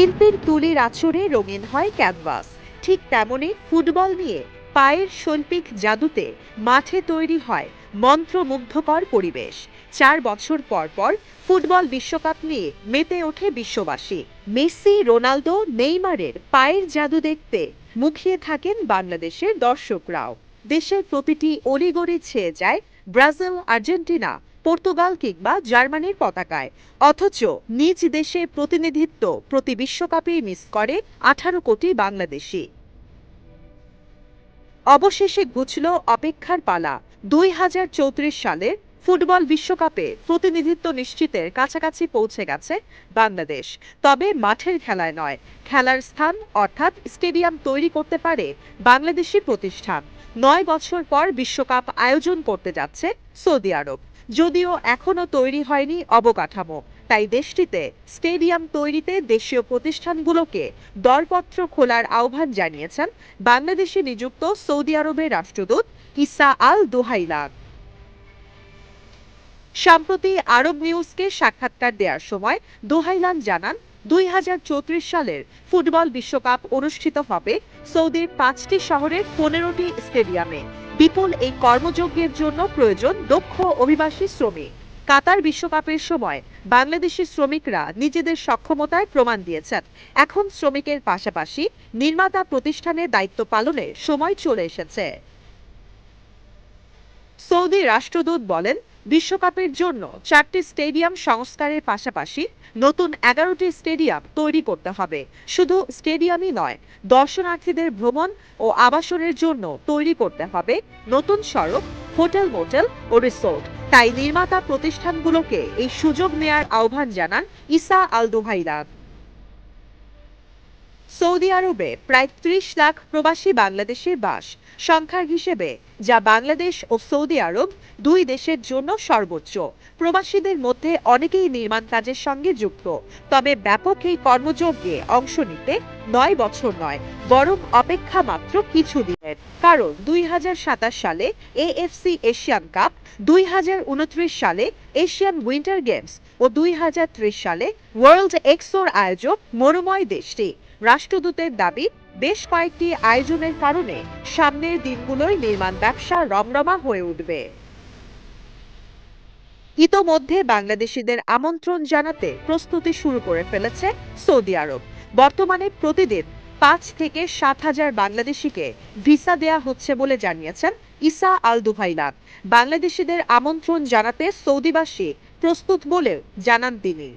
শিল্পীর তুলির আঁচড়ে রঙিন হয় ক্যানভাস, ঠিক তেমনই ফুটবল নিয়ে পায়ের শৈল্পিক জাদুতে মাঠে তৈরি হয় মন্ত্রমুগ্ধকর পরিবেশ। 4 বছর পর পর ফুটবল বিশ্বকাপ নিয়ে মেতে ওঠে বিশ্ববাসী। মেসি, রোনালদো, নেইমারের পায়ের জাদু দেখতে মুখিয়ে থাকেন বাংলাদেশের দর্শকরাও। দেশের প্রতিটি অলিগলি ছেয়ে যায় ব্রাজিল, আর্জেন্টিনা, পর্তুগাল কিংবা জার্মানির পতাকায়। অথচ নিজ দেশে প্রতিনিধিত্ব প্রতি বিশ্বকাপেই মিস করে 18 কোটি বাংলাদেশি। অবশেষে ঘুচল অপেক্ষার পালা। 2034 সালের ফুটবল বিশ্বকাপে প্রতিনিধিত্ব নিশ্চিতের কাছাকাছি পৌঁছে গেছে বাংলাদেশ। তবে মাঠের খেলায় নয়, খেলার স্থান অর্থাৎ স্টেডিয়াম তৈরি করতে পারে বাংলাদেশি প্রতিষ্ঠান। 9 বছর পর বিশ্বকাপ আয়োজন করতে যাচ্ছে সৌদি আরব। যদিও এখনো তৈরি হয়নি অবকাঠামো, তাই দেশটিতে স্টেডিয়াম তৈরিতে দেশীয় প্রতিষ্ঠানগুলোকে দরপত্র খোলার আহ্বান জানিয়েছেন বাংলাদেশে নিযুক্ত সৌদি আরবের রাষ্ট্রদূত ইসা আল দুহাইলান। সম্প্রতি আরব নিউজকে সাক্ষাৎকার দেওয়ার সময় দুহাইলান জানান, 2034 সালের ফুটবল বিশ্বকাপ অনুষ্ঠিত হবে সৌদির 5টি শহরের 15টি স্টেডিয়ামে। বিপুল এই কর্মযজ্ঞের জন্য প্রয়োজন দক্ষ অভিবাসী শ্রমিক। কাতার বিশ্বকাপের সময় বাংলাদেশি শ্রমিকরা নিজেদের সক্ষমতার প্রমাণ দিয়েছেন। এখন শ্রমিকের পাশাপাশি নির্মাতা প্রতিষ্ঠানের দায়িত্ব পালনের সময় চলে এসেছে। সৌদি রাষ্ট্রদূত বলেন, বিশ্বকাপের জন্য 4টি স্টেডিয়াম সংস্কারের পাশাপাশি নতুন 11টি স্টেডিয়াম তৈরি করতে হবে। শুধু স্টেডিয়ামই নয়, দর্শনার্থীদের ভ্রমণ ও আবাসনের জন্য তৈরি করতে হবে নতুন সড়ক, হোটেল, মোটেল ও রিসোর্ট। তাই নির্মাতা প্রতিষ্ঠানগুলোকে এই সুযোগ নেয়ার আহ্বান জানান ইসা আল দুহাইলান। সৌদি আরবে প্রায় 30 লাখ প্রবাসী বাংলাদেশের বাস। সংখ্যার হিসেবে যা বাংলাদেশ ও সৌদি আরব দুই দেশের জন্য সর্বোচ্চ। প্রবাসীদের মধ্যে অনেকেই নির্মাণ কাজের সঙ্গে যুক্ত। তবে ব্যাপক এই কর্মযজ্ঞে অংশ নিতে 9 বছর নয়, বরং অপেক্ষা মাত্র কিছুদিনের। কারণ 2027 সালে এএফসি এশিয়ান কাপ, 2029 সালে এশিয়ান উইন্টার গেমস ও 2030 সালে ওয়ার্ল্ড এক্সোর আয়োজক মরুময় দেশটি। রাষ্ট্রদূতের দাবি, বেশ কয়েকটি আয়োজনের কারণে সামনের দিনগুলোয় নির্মাণ ব্যবসা রমরমা হয়ে উঠবে। ইতোমধ্যে বাংলাদেশিদের আমন্ত্রণ জানাতে প্রস্তুতি শুরু করে ফেলেছে সৌদি আরব। বর্তমানে প্রতিদিন 5 থেকে 7 হাজার বাংলাদেশিকে ভিসা দেয়া হচ্ছে বলে জানিয়েছেন ইসা আল দুহাইলান। বাংলাদেশিদের আমন্ত্রণ জানাতে সৌদিবাসী প্রস্তুত বলেও জানান তিনি।